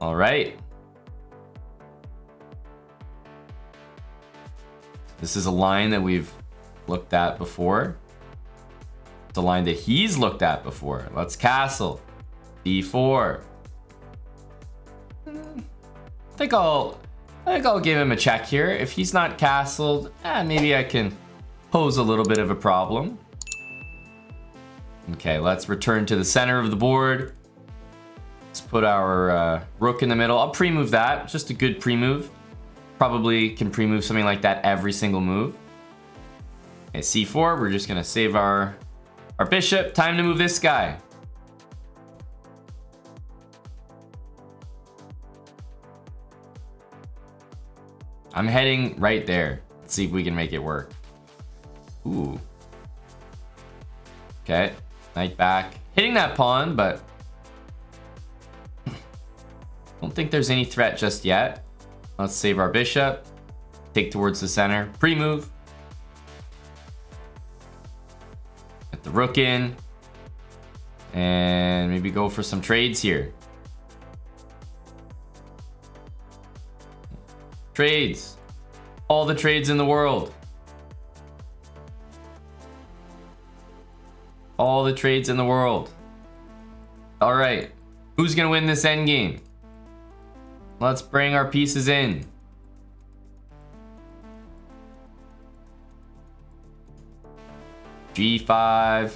All right. This is a line that we've looked at before. It's a line that he's looked at before. Let's castle. D4. I think I'll give him a check here. If he's not castled, maybe I can pose a little bit of a problem. Okay, let's return to the center of the board. Let's put our rook in the middle. I'll pre-move that. Just a good pre-move. Probably can pre-move something like that every single move. Okay, C4. We're just gonna save our bishop. Time to move this guy. I'm heading right there. Let's see if we can make it work. Ooh. Okay, knight back. Hitting that pawn, but don't think there's any threat just yet. Let's save our bishop. Take towards the center. Pre-move. Get the rook in. And maybe go for some trades here. Trades. All the trades in the world. All the trades in the world. All right. Who's going to win this endgame? Let's bring our pieces in. G5.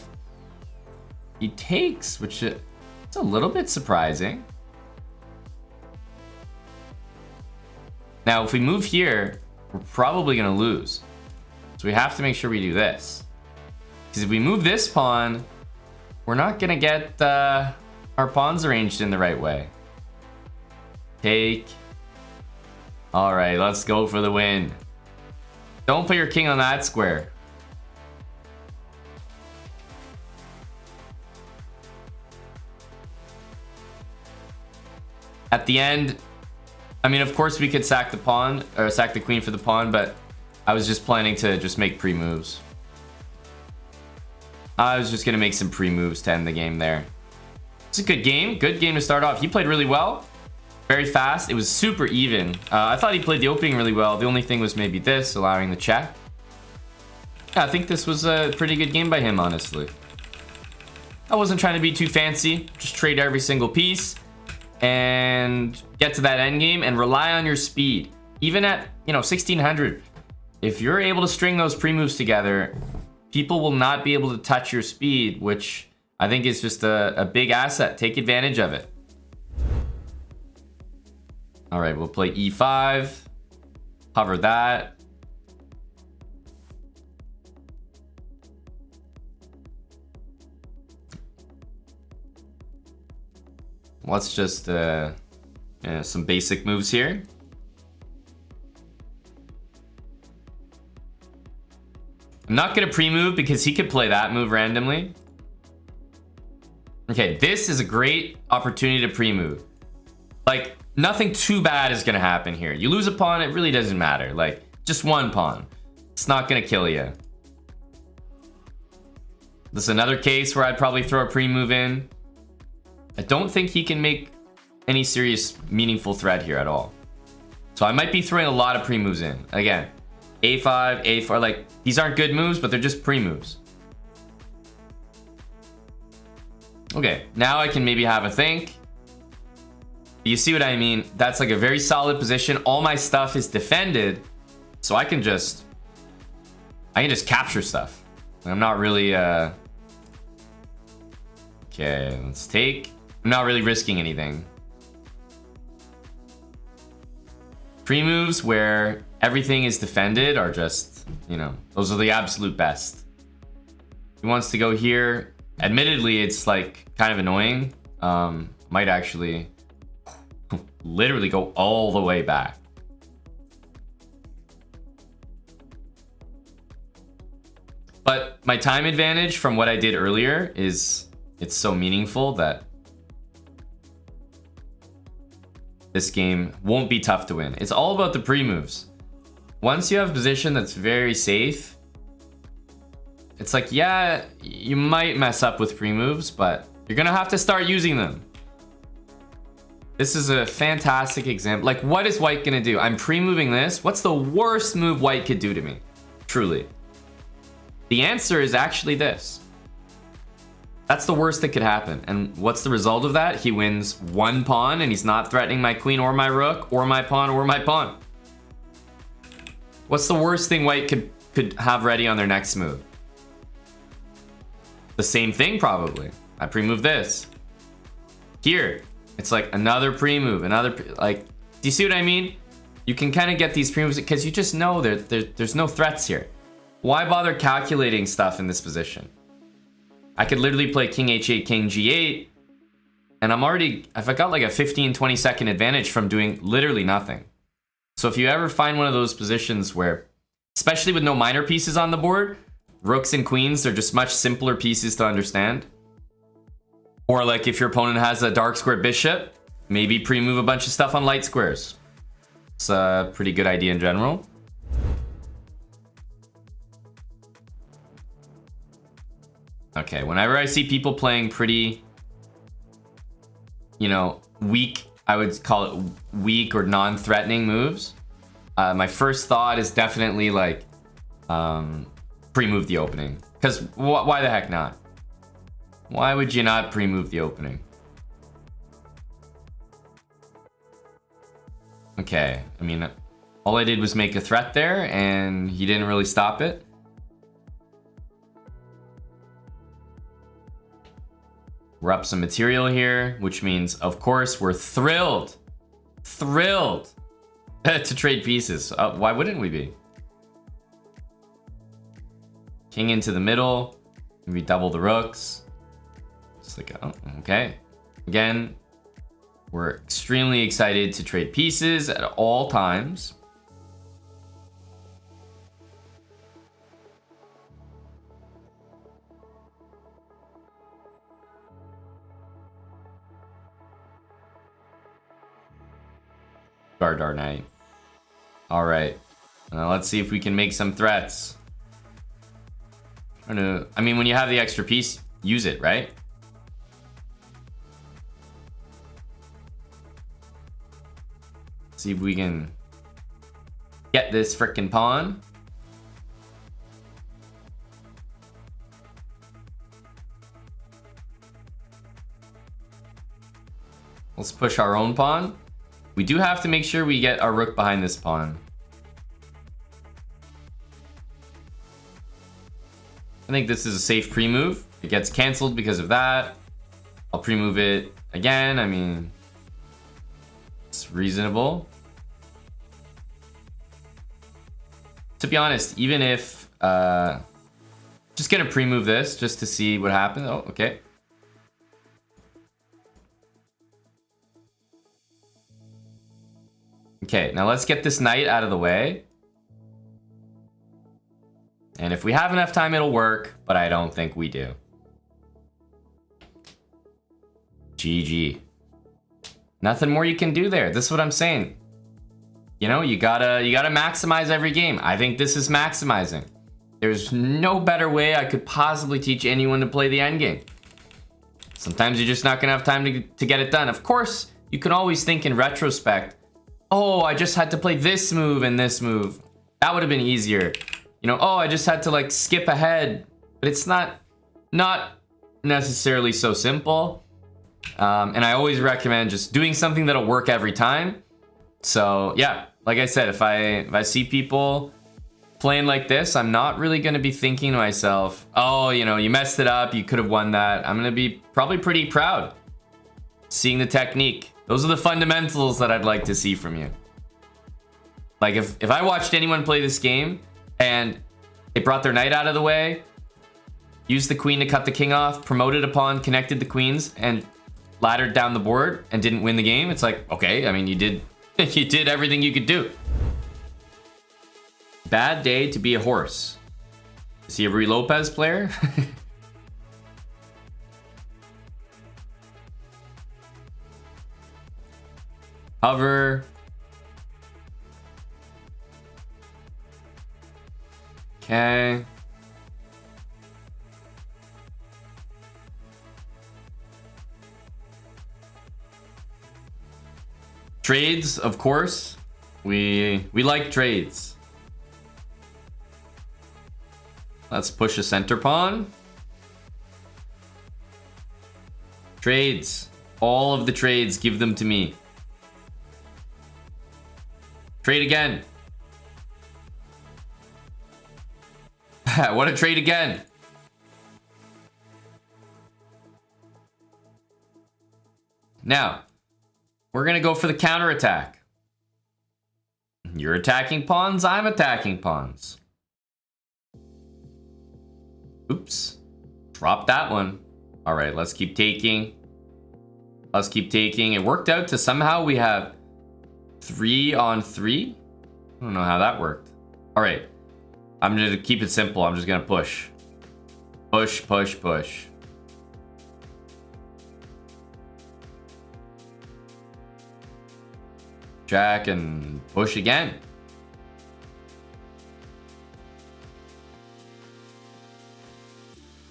He takes, which is a little bit surprising. Now, if we move here, we're probably going to lose. So we have to make sure we do this. Because if we move this pawn, we're not going to get our pawns arranged in the right way. Take. All right, let's go for the win. Don't put your king on that square. At the end, I mean, of course we could sack the pawn or sack the queen for the pawn, but I was just planning to just make pre-moves. I was just gonna make some pre-moves to end the game there. It's a good game to start off. He played really well, very fast. It was super even. I thought he played the opening really well. The only thing was maybe this, allowing the check. Yeah, I think this was a pretty good game by him, honestly. I wasn't trying to be too fancy. Just trade every single piece and get to that end game and rely on your speed. Even at, 1600, if you're able to string those pre-moves together, people will not be able to touch your speed, which I think is just a big asset. Take advantage of it. All right, we'll play E5, cover that. Let's just some basic moves here. I'm not gonna pre-move because he could play that move randomly. Okay, this is a great opportunity to pre-move. Like, nothing too bad is gonna happen here. You lose a pawn, it really doesn't matter. Like, just one pawn. It's not gonna kill you. This is another case where I'd probably throw a pre-move in. I don't think he can make any serious meaningful threat here at all. So I might be throwing a lot of pre-moves in. Again, A5, A4, like, these aren't good moves, but they're just pre-moves. Okay, now I can maybe have a think. You see what I mean? That's like a very solid position. All my stuff is defended, so I can just capture stuff. I'm not really okay, let's take. I'm not really risking anything. Pre-moves where everything is defended are just, those are the absolute best. He wants to go here. Admittedly, it's like kind of annoying. Might actually literally go all the way back. But my time advantage from what I did earlier is, it's so meaningful that this game won't be tough to win. It's all about the pre-moves. Once you have a position that's very safe, it's like, yeah, you might mess up with pre-moves, but you're gonna have to start using them. This is a fantastic example. Like, what is white gonna do? I'm pre-moving this. What's the worst move white could do to me? Truly. The answer is actually this. That's the worst that could happen. And what's the result of that? He wins one pawn and he's not threatening my queen or my rook or my pawn or my pawn. What's the worst thing white could have ready on their next move? The same thing, probably. I pre-move this. Here. It's like another pre-move, like, do you see what I mean? You can kind of get these pre-moves because you just know there's no threats here. Why bother calculating stuff in this position? I could literally play king h8, king g8, and I've got like a 15-20 second advantage from doing literally nothing. So if you ever find one of those positions where, especially with no minor pieces on the board, rooks and queens are just much simpler pieces to understand. Or like if your opponent has a dark square bishop, maybe pre-move a bunch of stuff on light squares. It's a pretty good idea in general. Okay, whenever I see people playing pretty, you know, weak, I would call it weak or non-threatening moves, my first thought is definitely like pre-move the opening. Because why the heck not? Why would you not pre-move the opening? Okay, I mean, all I did was make a threat there, and he didn't really stop it. We're up some material here, which means, of course, we're thrilled to trade pieces. Why wouldn't we be? King into the middle, maybe double the rooks. Just like, oh, okay. Again, we're extremely excited to trade pieces at all times. Dar Knight. All right. Now let's see if we can make some threats. I mean, when you have the extra piece, use it, right? See if we can get this frickin' pawn. Let's push our own pawn. We do have to make sure we get our rook behind this pawn. I think this is a safe pre-move. It gets canceled because of that. I'll pre-move it again. I mean, it's reasonable. To be honest, even if just gonna pre-move this just to see what happens. Oh, okay. Okay, now let's get this knight out of the way. And if we have enough time, it'll work, but I don't think we do. GG. Nothing more you can do there. This is what I'm saying. You know, you gotta maximize every game. I think this is maximizing. There's no better way I could possibly teach anyone to play the endgame. Sometimes you're just not gonna have time to get it done. Of course, you can always think in retrospect, oh, I just had to play this move and this move. That would have been easier. You know, oh, I just had to like skip ahead. But it's not necessarily so simple. And I always recommend just doing something that'll work every time. So yeah, like I said, if I see people playing like this, I'm not really going to be thinking to myself, oh, you know, you messed it up, you could have won that. I'm going to be probably pretty proud seeing the technique. Those are the fundamentals that I'd like to see from you. Like if I watched anyone play this game and they brought their knight out of the way, used the queen to cut the king off, promoted a pawn, connected the queens, and laddered down the board and didn't win the game, it's like, okay, I mean, you did everything you could do. Bad day to be a horse. Is he a Ruy Lopez player? Hover. Okay. Trades, of course. We like trades. Let's push a center pawn. Trades. All of the trades, give them to me. Trade again. What a trade again. Now, we're going to go for the counterattack. You're attacking pawns, I'm attacking pawns. Oops. Drop that one. All right, let's keep taking. Let's keep taking. It worked out to somehow we have 3 on 3. I don't know how that worked. All right. I'm going to keep it simple. I'm just going to push. Push, push, push. Jack and push again.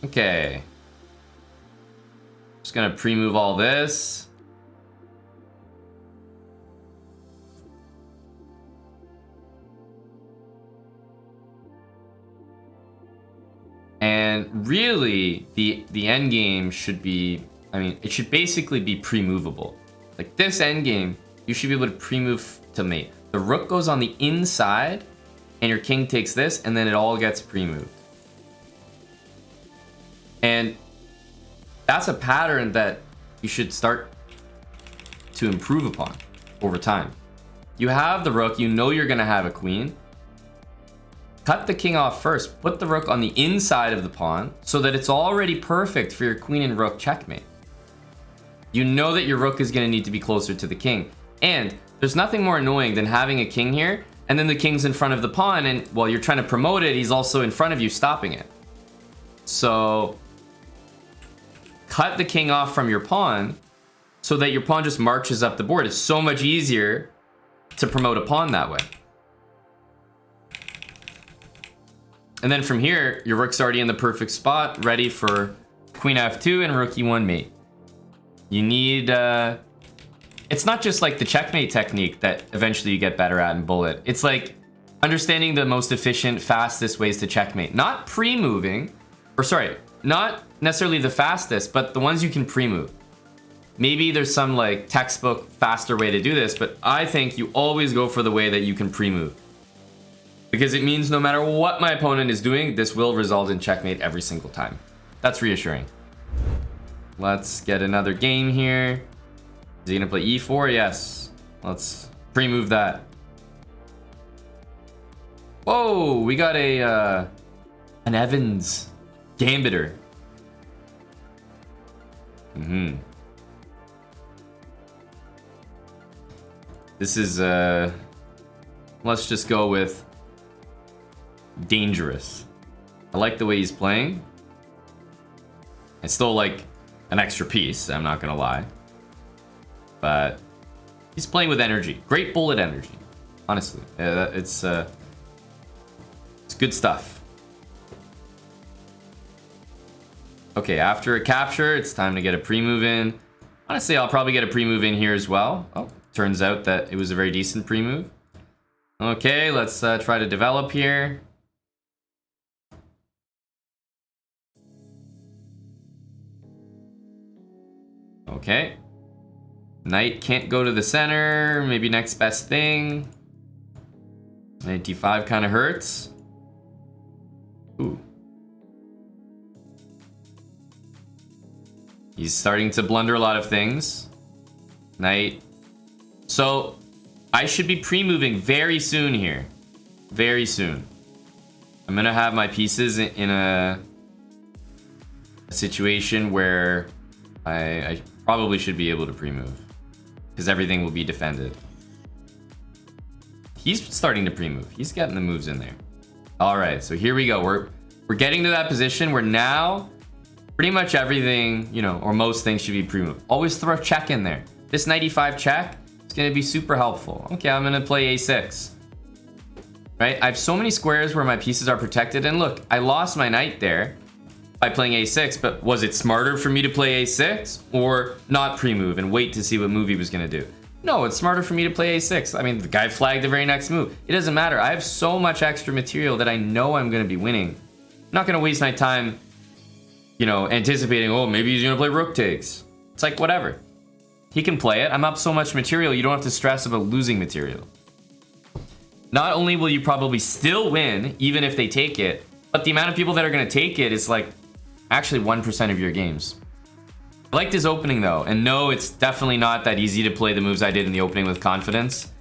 Okay. Just gonna pre-move all this. And really, the end game should be, I mean, it should basically be pre-movable. Like this end game, you should be able to pre-move to mate. The rook goes on the inside, and your king takes this, and then it all gets pre-moved. And that's a pattern that you should start to improve upon over time. You have the rook, you know you're gonna have a queen. Cut the king off first, put the rook on the inside of the pawn so that it's already perfect for your queen and rook checkmate. You know that your rook is gonna need to be closer to the king. And there's nothing more annoying than having a king here, and then the king's in front of the pawn, and while you're trying to promote it, he's also in front of you stopping it. So cut the king off from your pawn so that your pawn just marches up the board. It's so much easier to promote a pawn that way. And then from here, your rook's already in the perfect spot, ready for queen f2 and rook e1 mate. You need... it's not just like the checkmate technique that eventually you get better at in bullet. It's like understanding the most efficient, fastest ways to checkmate. Not pre-moving, or sorry, not necessarily the fastest, but the ones you can pre-move. Maybe there's some like textbook faster way to do this, but I think you always go for the way that you can pre-move. Because it means no matter what my opponent is doing, this will result in checkmate every single time. That's reassuring. Let's get another game here. Is he gonna play e4? Yes. Let's pre-move that. Whoa, we got a an Evans gambiter. This is let's just go with dangerous. I like the way he's playing. I still like an extra piece, I'm not gonna lie. But he's playing with energy. Great bullet energy. Honestly. It's good stuff. Okay, after a capture, it's time to get a pre-move in. Honestly, I'll probably get a pre-move in here as well. Oh, turns out that it was a very decent pre-move. Okay, let's try to develop here. Okay. Knight can't go to the center. Maybe next best thing. Knight d5 kind of hurts. Ooh. He's starting to blunder a lot of things. Knight. So, I should be pre-moving very soon here. Very soon. I'm going to have my pieces in a situation where I probably should be able to pre-move. Because everything will be defended. He's starting to pre-move. He's getting the moves in there. All right, so here we go. We're getting to that position where now pretty much everything, you know, or most things should be pre-moved. Always throw a check in there. This knight e5 check is going to be super helpful. Okay, I'm going to play a6. Right? I have so many squares where my pieces are protected. And look, I lost my knight there by playing a6, but was it smarter for me to play a6 or not pre-move and wait to see what move he was going to do? No, it's smarter for me to play a6. I mean, the guy flagged the very next move. It doesn't matter. I have so much extra material that I know I'm going to be winning. I'm not going to waste my time, you know, anticipating, oh, maybe he's going to play rook takes. It's like, whatever. He can play it. I'm up so much material, you don't have to stress about losing material. Not only will you probably still win, even if they take it, but the amount of people that are going to take it is like actually 1% of your games. I liked his opening though, and no, it's definitely not that easy to play the moves I did in the opening with confidence.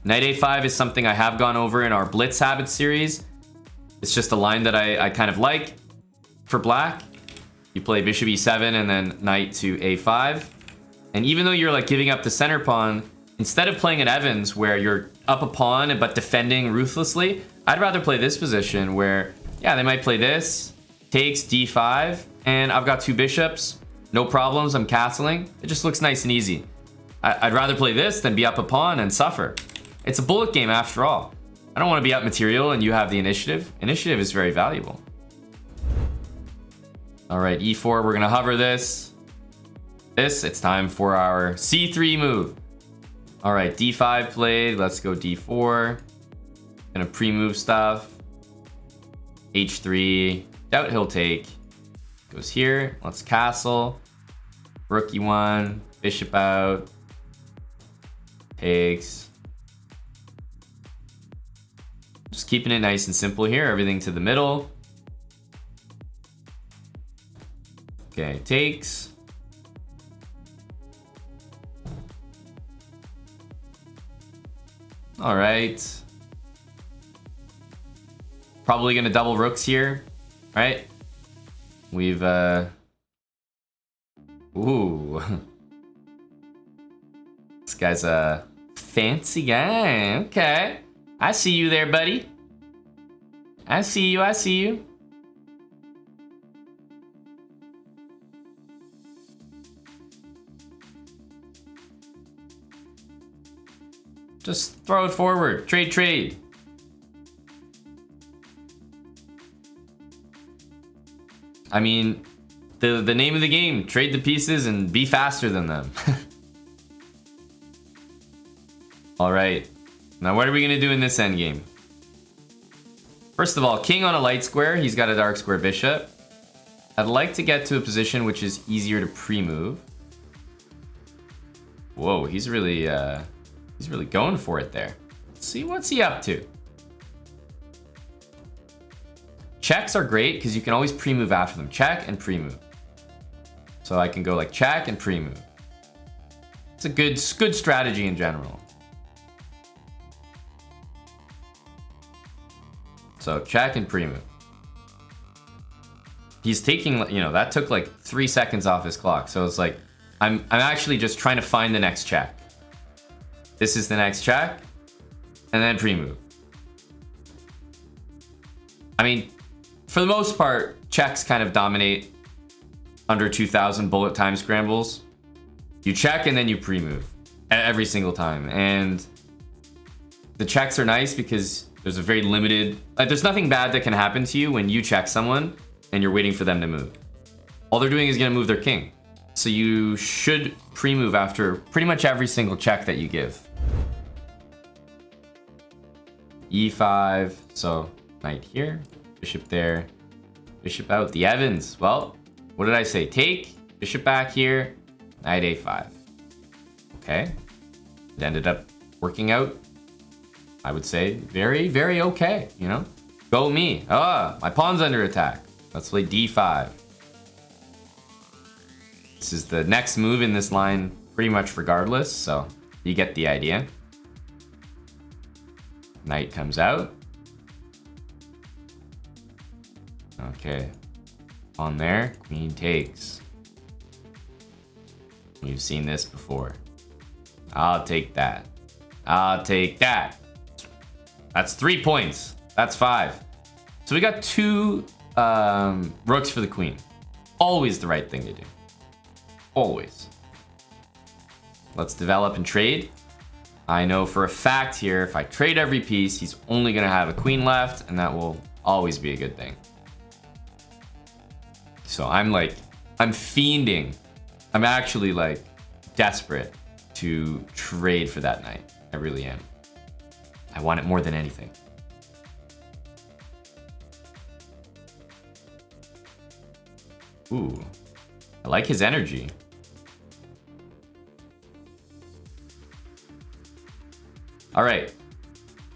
Knight a5 is something I have gone over in our Blitz Habits series. It's just a line that I kind of like for black. You play bishop e7 and then knight to a5. And even though you're like giving up the center pawn, instead of playing at Evans where you're up a pawn but defending ruthlessly, I'd rather play this position where, yeah, they might play this, takes d5, and I've got two bishops. No problems, I'm castling. It just looks nice and easy. I'd rather play this than be up a pawn and suffer. It's a bullet game after all. I don't want to be up material and you have the initiative. Initiative is very valuable. All right, e4, we're gonna hover this. It's time for our c3 move. All right, d5 played, let's go d4. Gonna pre-move stuff. h3, doubt he'll take. Goes here, let's castle. Rook e1, bishop out. Takes. Just keeping it nice and simple here, everything to the middle. Okay, takes. All right. Probably gonna double rooks here, right? We've, ooh. This guy's a fancy guy, okay. I see you there, buddy. I see you, I see you. Just throw it forward, trade, trade. I mean, the name of the game, trade the pieces and be faster than them. All right, now what are we gonna do in this endgame? First of all, king on a light square, he's got a dark square bishop. I'd like to get to a position which is easier to pre-move. Whoa, he's really going for it there. Let's see, what's he up to? Checks are great because you can always pre-move after them. Check and pre-move. So I can go like check and pre-move. It's a good strategy in general. So check and pre-move. He's taking, you know, that took like 3 seconds off his clock. So it's like, I'm actually just trying to find the next check. This is the next check, and then pre-move. I mean, for the most part, checks kind of dominate under 2,000 bullet time scrambles. You check and then you pre-move every single time. And the checks are nice because there's a very limited, like there's nothing bad that can happen to you when you check someone and you're waiting for them to move. All they're doing is gonna move their king. So you should pre-move after pretty much every single check that you give. e5, so knight here, bishop there, bishop out, the Evans. Well, what did I say? Take, bishop back here, knight a5. Okay, it ended up working out, I would say, very, very okay, you know? Go me. Ah, my pawn's under attack. Let's play d5. This is the next move in this line pretty much regardless, so you get the idea. Knight comes out. Okay. On there, queen takes. We've seen this before. I'll take that. I'll take that. That's 3 points. That's 5. So we got 2 rooks for the queen. Always the right thing to do. Always. Let's develop and trade. I know for a fact here, if I trade every piece, he's only gonna have a queen left, and that will always be a good thing. So I'm fiending. I'm actually like desperate to trade for that knight. I really am. I want it more than anything. Ooh, I like his energy. All right,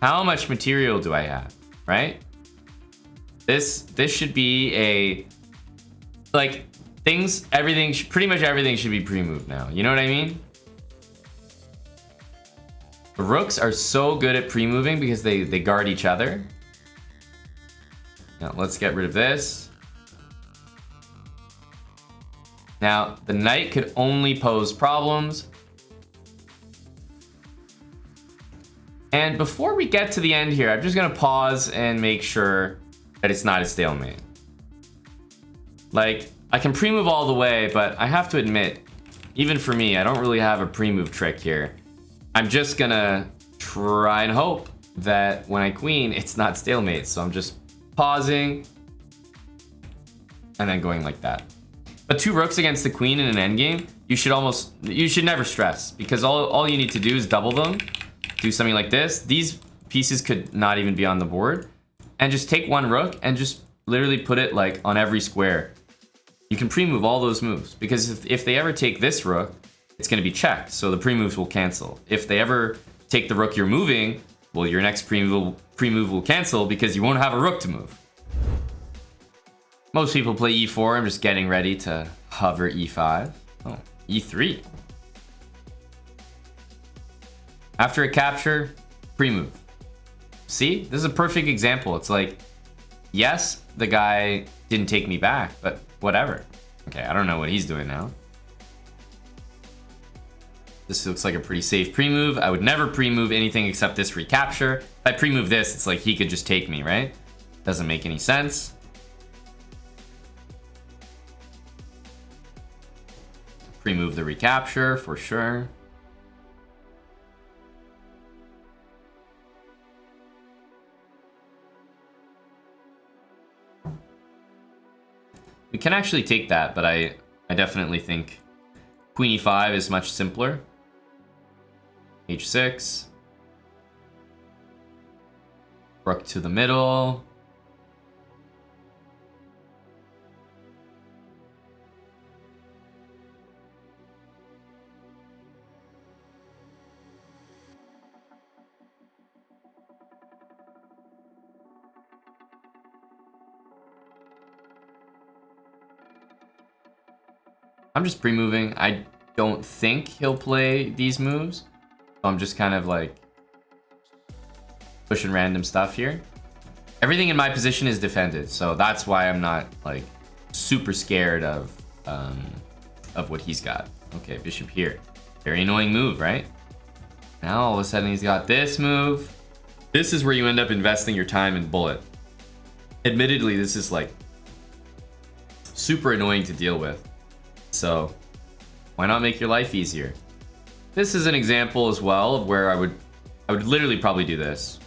how much material do I have, right? This should be a, like, everything, pretty much everything should be pre-moved now. You know what I mean? The rooks are so good at pre-moving because they guard each other. Now, let's get rid of this. Now, the knight could only pose problems. And before we get to the end here, I'm just gonna pause and make sure that it's not a stalemate. Like, I can pre-move all the way, but I have to admit, even for me, I don't really have a pre-move trick here. I'm just gonna try and hope that when I queen, it's not stalemate. So I'm just pausing and then going like that. But 2 rooks against the queen in an endgame, you should never stress, because all you need to do is double them, do something like this. These pieces could not even be on the board, and just take 1 rook and just literally put it like on every square. You can pre-move all those moves, because if they ever take this rook, it's going to be checked, so the pre-moves will cancel. If they ever take the rook you're moving, well, your next pre-move will cancel because you won't have a rook to move. Most people play e4. I'm just getting ready to hover e5. Oh, e3. After a capture, pre-move. See, this is a perfect example. It's like, yes, the guy didn't take me back, but whatever. Okay, I don't know what he's doing now. This looks like a pretty safe pre-move. I would never pre-move anything except this recapture. If I pre-move this, it's like he could just take me, right? Doesn't make any sense. Pre-move the recapture for sure. We can actually take that, but I definitely think queen e5 is much simpler. h6. Rook to the middle. I'm just pre-moving. I don't think he'll play these moves. So I'm just kind of like pushing random stuff here. Everything in my position is defended, so that's why I'm not like super scared of what he's got. Okay, bishop here. Very annoying move, right? Now all of a sudden he's got this move. This is where you end up investing your time and bullet. Admittedly, this is like super annoying to deal with. So why not make your life easier? This is an example as well of where I would literally probably do this.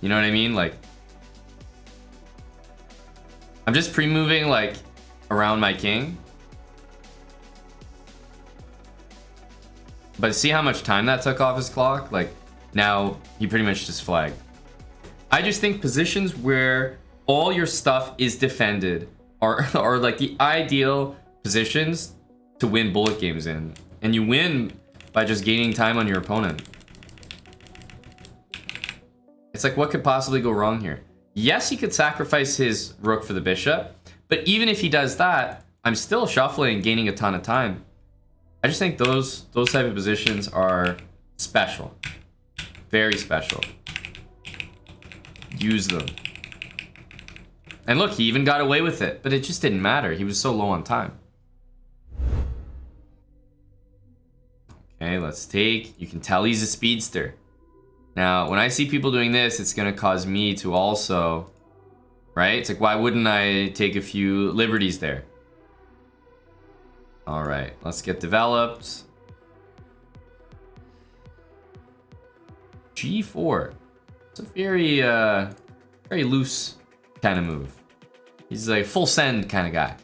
You know what I mean? Like, I'm just pre-moving like around my king. But see how much time that took off his clock? Like, now he pretty much just flagged. I just think positions where all your stuff is defended are like the ideal positions to win bullet games in. And you win by just gaining time on your opponent. It's like, what could possibly go wrong here? Yes, he could sacrifice his rook for the bishop, but even if he does that, I'm still shuffling and gaining a ton of time. I just think those type of positions are special. Very special. Use them. And look, he even got away with it, but it just didn't matter. He was so low on time. Okay, let's take. You can tell he's a speedster. Now, when I see people doing this, it's going to cause me to also, right? It's like, why wouldn't I take a few liberties there? All right, let's get developed. G4. It's a very, very loose kind of move. He's like full send kind of guy.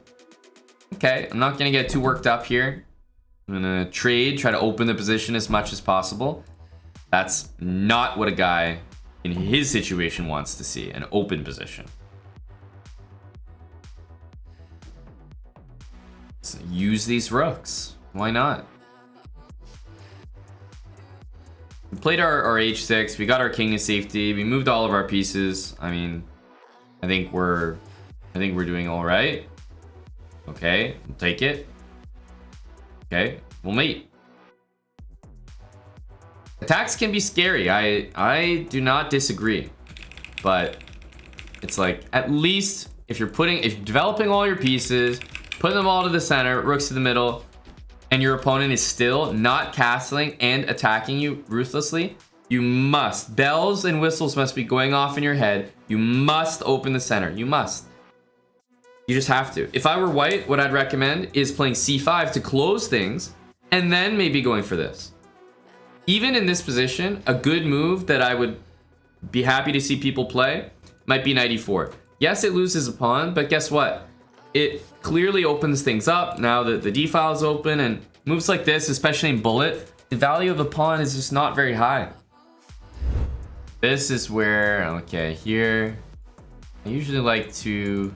Okay, I'm not going to get too worked up here. I'm gonna trade, try to open the position as much as possible. That's not what a guy in his situation wants to see, an open position. So use these rooks. Why not? We played our h6. We got our king to safety. We moved all of our pieces. I mean, I think we're doing all right. Okay, we'll take it. Okay, we'll mate. Attacks can be scary. I do not disagree, but it's like, at least if you're developing all your pieces, putting them all to the center, rooks to the middle, and your opponent is still not castling and attacking you ruthlessly, you must, bells and whistles must be going off in your head. You must open the center. You must. You just have to. If I were white, what I'd recommend is playing c5 to close things, and then maybe going for this. Even in this position, a good move that I would be happy to see people play might be knight e4. Yes, it loses a pawn, but guess what? It clearly opens things up now that the d file is open, and moves like this, especially in bullet, the value of a pawn is just not very high. This is where, okay, here, I usually like to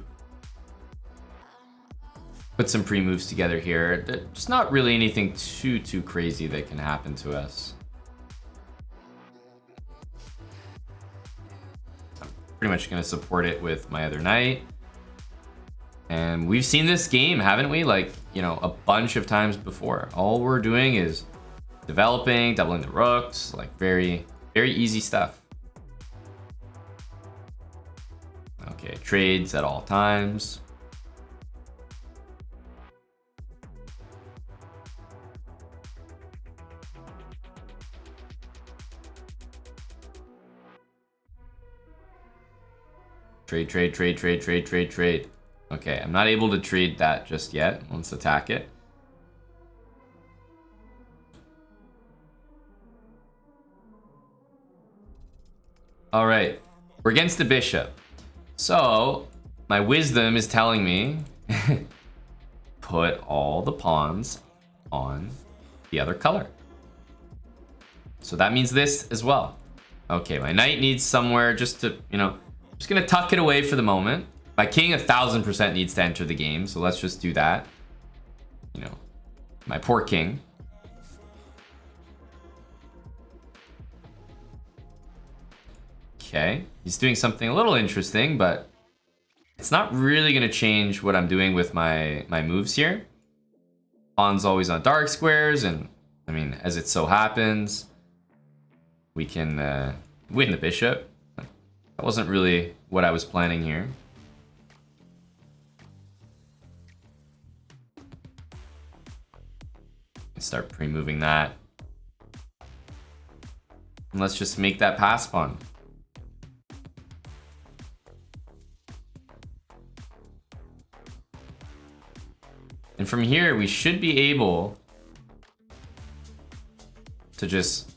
put some pre-moves together here. There's not really anything too crazy that can happen to us. I'm pretty much going to support it with my other knight. And we've seen this game, haven't we? Like, you know, a bunch of times before. All we're doing is developing, doubling the rooks, like very easy stuff. Okay, trades at all times. Trade. Okay, I'm not able to trade that just yet. Let's attack it. All right, we're against the bishop. So my wisdom is telling me put all the pawns on the other color. So that means this as well. Okay, my knight needs somewhere just to, you know, just gonna tuck it away for the moment. My king 1000% needs to enter the game, so let's just do that. You know, my poor king. Okay, he's doing something a little interesting, but it's not really gonna change what I'm doing with my moves here. Pawn's always on dark squares, and I mean, as it so happens, we can win the bishop. That wasn't really what I was planning here. Start pre-moving that. And let's just make that pass pawn. And from here, we should be able to just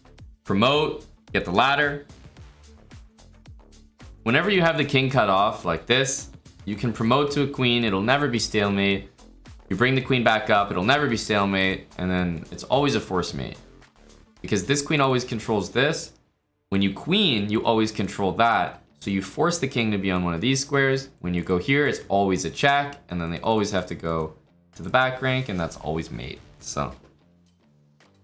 promote, get the ladder. Whenever you have the king cut off like this, you can promote to a queen. It'll never be stalemate. You bring the queen back up, it'll never be stalemate, and then it's always a force mate. Because this queen always controls this. When you queen, you always control that. So you force the king to be on one of these squares. When you go here, it's always a check, and then they always have to go to the back rank, and that's always mate. So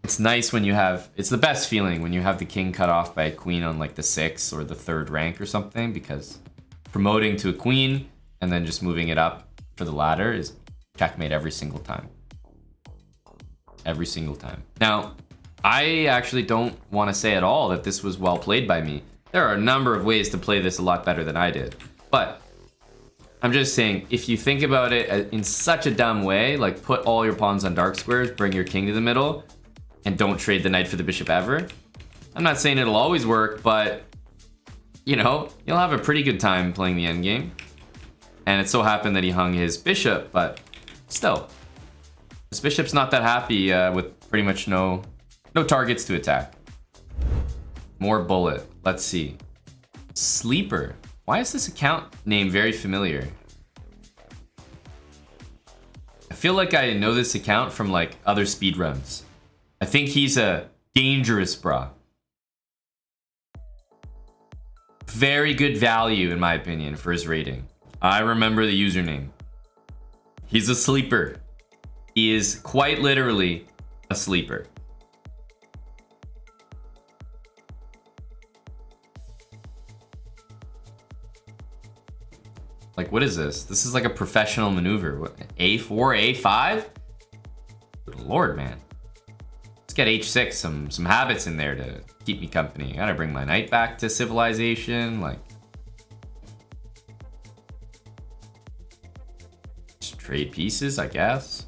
it's nice when you have, it's the best feeling when you have the king cut off by a queen on like the 6th or the 3rd rank or something, because promoting to a queen and then just moving it up for the ladder is checkmate every single time. Every single time. Now, I actually don't want to say at all that this was well played by me. There are a number of ways to play this a lot better than I did. But I'm just saying, if you think about it in such a dumb way, like put all your pawns on dark squares, bring your king to the middle, and don't trade the knight for the bishop ever. I'm not saying it'll always work, but you know, you'll have a pretty good time playing the endgame. And it so happened that he hung his bishop, but still, this bishop's not that happy with pretty much no targets to attack. More bullet. Let's see. Sleeper. Why is this account name very familiar? feel like I know this account from like other speedruns. I think he's a dangerous brah. Very good value, in my opinion, for his rating. I remember the username. He's a sleeper. He is quite literally a sleeper. Like, what is this? This is like a professional maneuver. What, A4, A5? Good Lord, man. Let's get H6, some habits in there to keep me company. I gotta bring my knight back to civilization. Like, just trade pieces, I guess.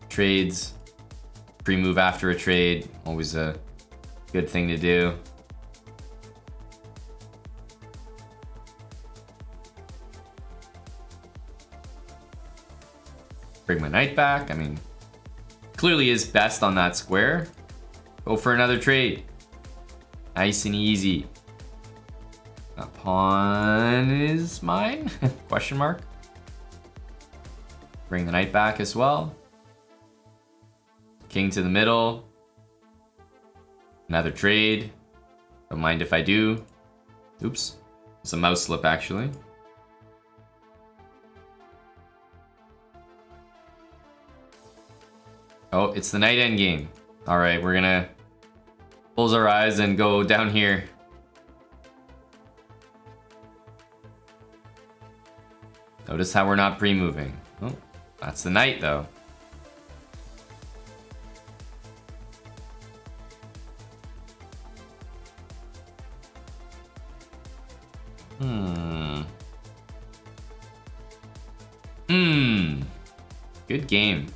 Trades, pre-move after a trade, always a good thing to do. Bring my knight back. I mean, clearly is best on that square. Go for another trade. Nice and easy. That pawn is mine? Question mark. Bring the knight back as well. King to the middle. Another trade. Don't mind if I do. Oops. It's a mouse slip, actually. Oh, it's the knight endgame. All right, we're gonna close our eyes and go down here. Notice how we're not pre-moving. Oh, that's the knight, though. Good game.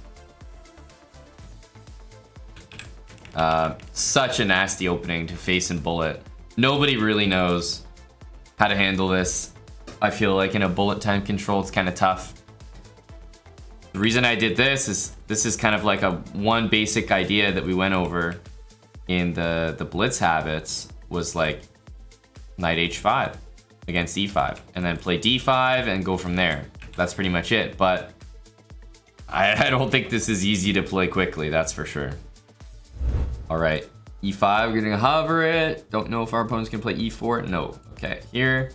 Such a nasty opening to face and bullet. Nobody really knows how to handle this. I feel like in a bullet time control, it's kind of tough. The reason I did this is kind of like a one basic idea that we went over in the blitz habits was like knight h5 against e5 and then play d5 and go from there. That's pretty much it. But I don't think this is easy to play quickly, that's for sure. All right, e5, we're gonna hover it. Don't know if our opponents can play e4. No, okay, here,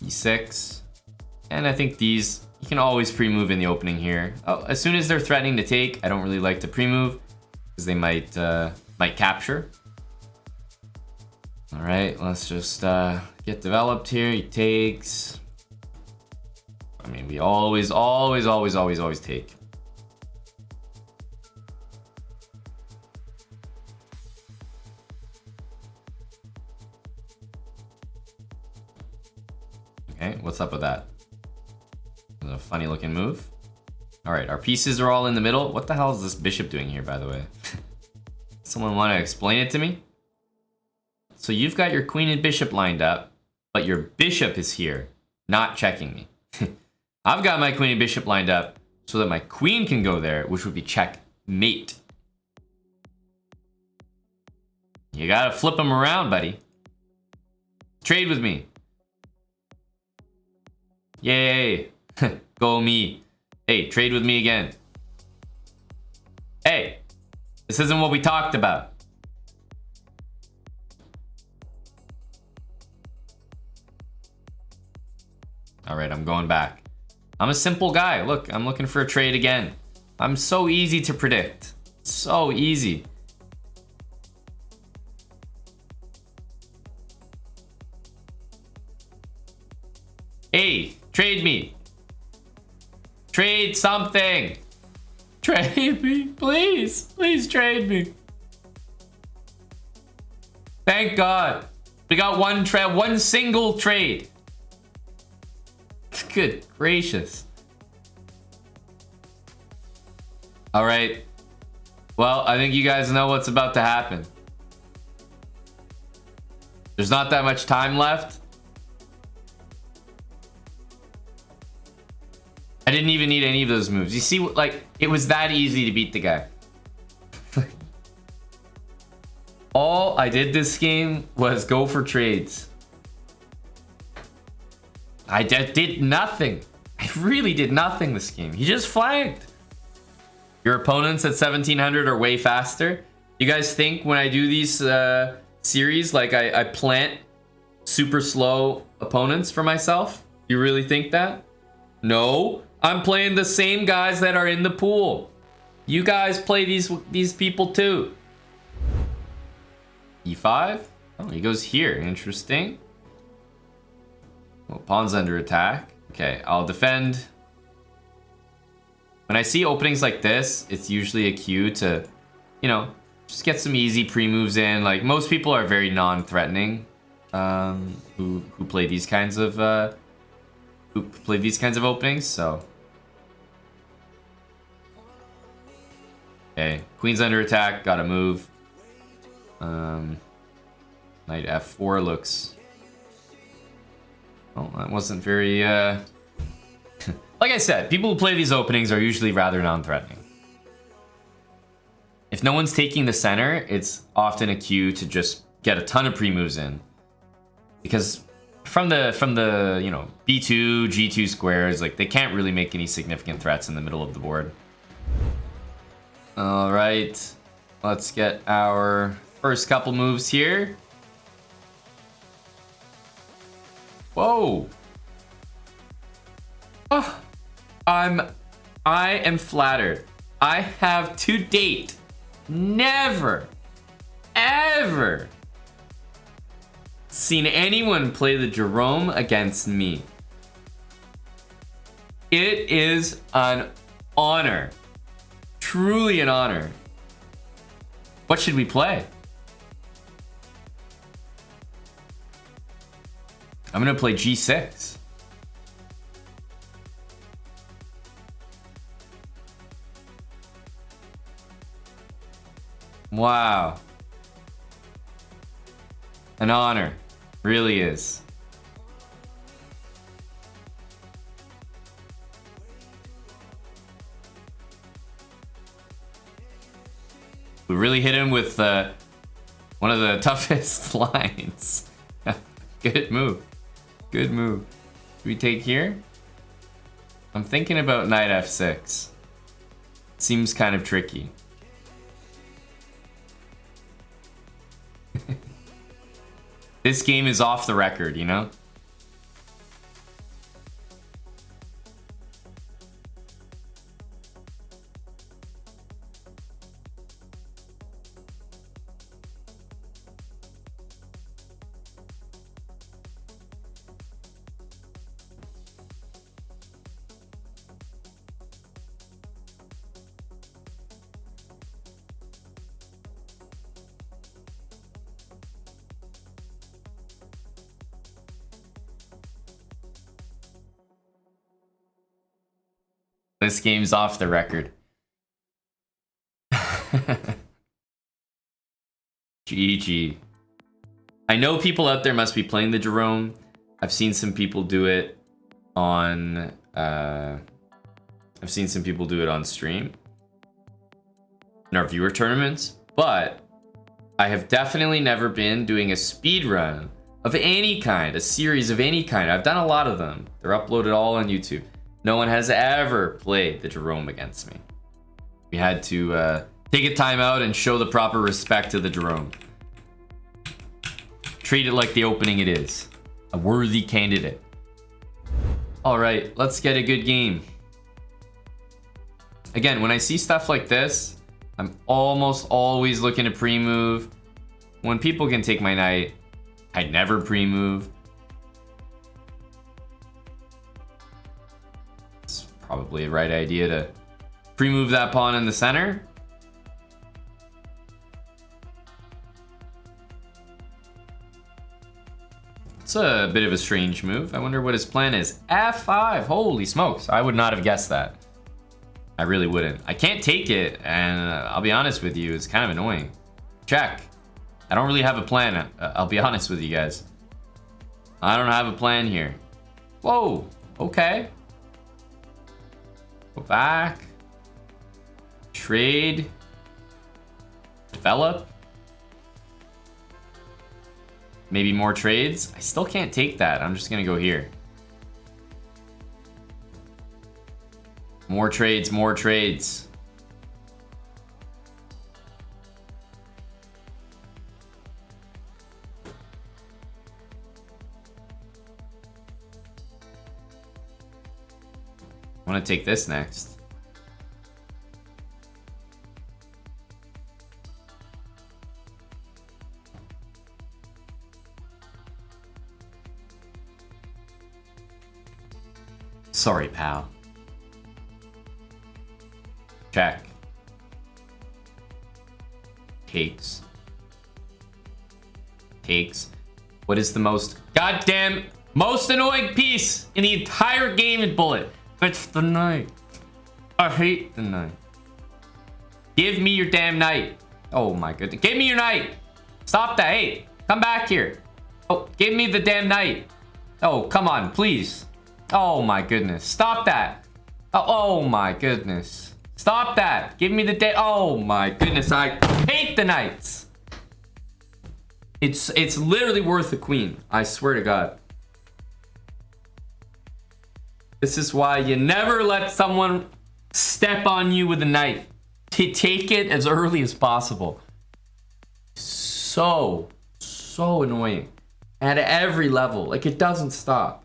e6. And I think these, you can always pre-move in the opening here. Oh, as soon as they're threatening to take, I don't really like to pre-move because they might capture. All right, let's just get developed here. He takes. I mean, we always take. Okay, what's up with that? A funny looking move. All right, our pieces are all in the middle. What the hell is this bishop doing here, by the way? Someone want to explain it to me? So you've got your queen and bishop lined up, but your bishop is here, not checking me. I've got my queen and bishop lined up so that my queen can go there, which would be checkmate. You gotta flip them around, buddy. Trade with me. Yay. Go me. Hey, trade with me again. Hey, this isn't what we talked about. All right, I'm going back. I'm a simple guy. Look, I'm looking for a trade again. I'm so easy to predict. So easy. Hey, trade me. Trade something. Trade me, please. Please trade me. Thank God. We got one single trade. Good gracious. All right. Well, I think you guys know what's about to happen. There's not that much time left. I didn't even need any of those moves. You see, like, it was that easy to beat the guy. All I did this game was go for trades. I did nothing. I really did nothing this game. He just flagged. Your opponents at 1700 are way faster. You guys think when I do these series, like I plant super slow opponents for myself? You really think that? No, I'm playing the same guys that are in the pool. You guys play these people too. E5? Oh, he goes here. Interesting. Well, pawn's under attack. Okay, I'll defend. When I see openings like this, it's usually a cue to, you know, just get some easy pre-moves in. Like, most people are very non-threatening who play these kinds of openings, so. Okay, queen's under attack, gotta move. Knight f4 looks... Oh, that wasn't very, Like I said, people who play these openings are usually rather non-threatening. If no one's taking the center, it's often a cue to just get a ton of pre-moves in. Because from the you know, b2, g2 squares, like, they can't really make any significant threats in the middle of the board. All right, let's get our first couple moves here. Whoa. Oh, I am flattered. I have to date never, ever seen anyone play the Jerome against me. It is an honor. Truly an honor. What should we play? I'm gonna play g6. Wow. An honor. Really is. We really hit him with one of the toughest lines. Good move. Good move. Do we take here? I'm thinking about knight f6. Seems kind of tricky. This game is off the record, you know? This game's off the record. GG. I know people out there must be playing the Jerome. I've seen some people do it on stream in our viewer tournaments, but I have definitely never been doing a speed run of any kind, a series of any kind. I've done a lot of them. They're uploaded all on YouTube. No one has ever played the Jerome against me. We had to take a timeout and show the proper respect to the Jerome. Treat it like the opening it is. A worthy candidate. All right, let's get a good game. Again, when I see stuff like this, I'm almost always looking to pre-move. When people can take my knight, I never pre-move. Probably a right idea to pre-move that pawn in the center. It's a bit of a strange move. I wonder what his plan is. F5, holy smokes. I would not have guessed that. I really wouldn't. I can't take it, and I'll be honest with you, it's kind of annoying. Check. I don't really have a plan. I'll be honest with you guys. I don't have a plan here. Whoa, okay. Go back. Trade. Develop. Maybe more trades. I still can't take that. I'm just gonna go here. More trades, more trades. I want to take this next. Sorry, pal. Check. Takes. Takes. What is the most goddamn most annoying piece in the entire game in Bullet? It's the knight. I hate the knight. Give me your damn knight. Oh my goodness. Give me your knight. Stop that. Hey, come back here. Oh, give me the damn knight. Oh, come on, please. Oh my goodness. Stop that. Oh my goodness. Stop that. Give me the day. Oh my goodness. I hate the knights. It's literally worth a queen. I swear to God. This is why you never let someone step on you with a knife. Take it as early as possible. So annoying. At every level. Like, it doesn't stop.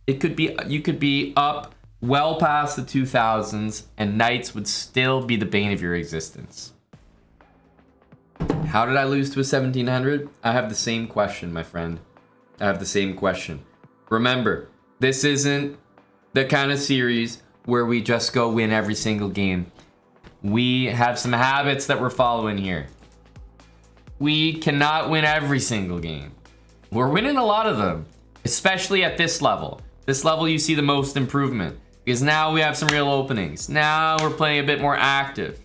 It could be, you could be up well past the 2000s and knights would still be the bane of your existence. How did I lose to a 1700? I have the same question, my friend. I have the same question. Remember, this isn't the kind of series where we just go win every single game. We have some habits that we're following here. We cannot win every single game. We're winning a lot of them, especially at this level. This level you see the most improvement because now we have some real openings. Now we're playing a bit more active.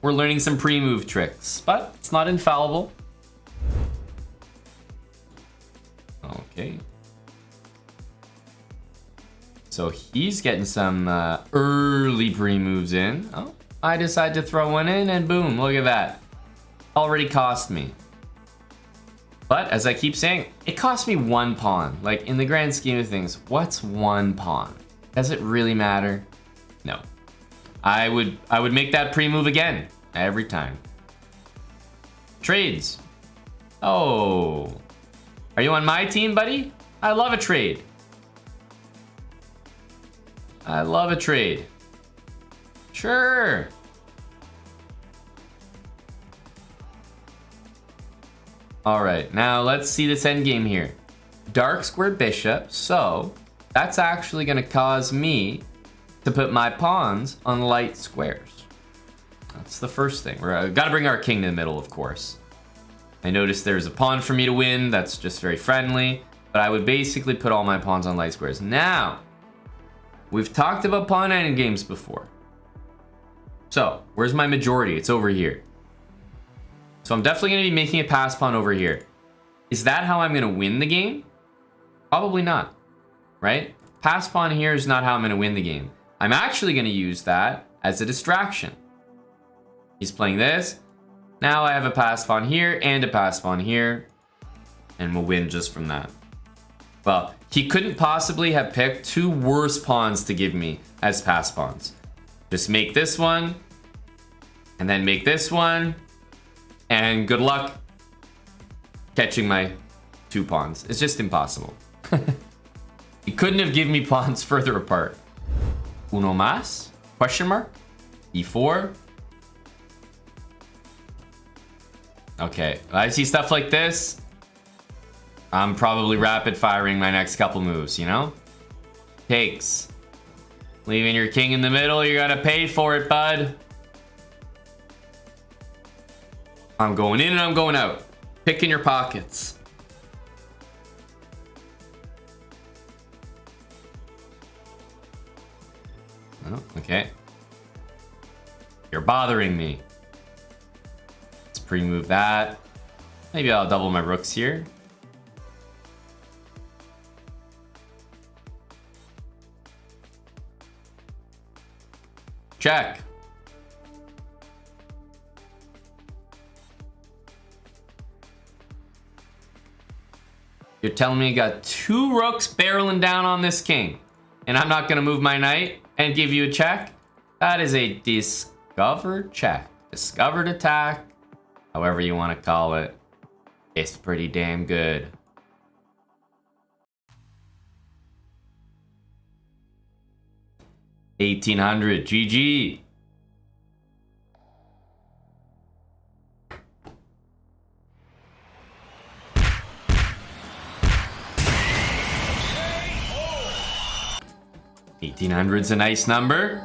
We're learning some pre-move tricks, but it's not infallible. Okay. So he's getting some early pre-moves in. Oh, I decide to throw one in and boom, look at that. Already cost me. But as I keep saying, it cost me one pawn. Like, in the grand scheme of things, what's one pawn? Does it really matter? No. I would make that pre-move again every time. Trades. Oh. Are you on my team, buddy? I love a trade. I love a trade. Sure. All right, now let's see this endgame here. Dark square bishop, so that's actually gonna cause me to put my pawns on light squares. That's the first thing. We're gotta bring our king to the middle, of course. I noticed there's a pawn for me to win. That's just very friendly, but I would basically put all my pawns on light squares. Now, we've talked about pawn endgames before. So, where's my majority? It's over here. So I'm definitely going to be making a pass pawn over here. Is that how I'm going to win the game? Probably not, right? Pass pawn here is not how I'm going to win the game. I'm actually going to use that as a distraction. He's playing this. Now I have a pass pawn here and a pass pawn here. And we'll win just from that. Well, he couldn't possibly have picked two worse pawns to give me as pass pawns. Just make this one. And then make this one. And good luck catching my two pawns. It's just impossible. He couldn't have given me pawns further apart. Uno más? Question mark? E4. Okay, I see stuff like this. I'm probably rapid firing my next couple moves, you know? Takes. Leaving your king in the middle, you're gonna pay for it, bud. I'm going in and I'm going out. Picking your pockets. Oh, okay. You're bothering me. Let's pre-move that. Maybe I'll double my rooks here. Check. You're telling me I got 2 rooks barreling down on this king, and I'm not gonna move my knight and give you a check? That is a discovered check. Discovered attack, however you want to call it. It's pretty damn good. $1,800, GG. $1,800's a nice number.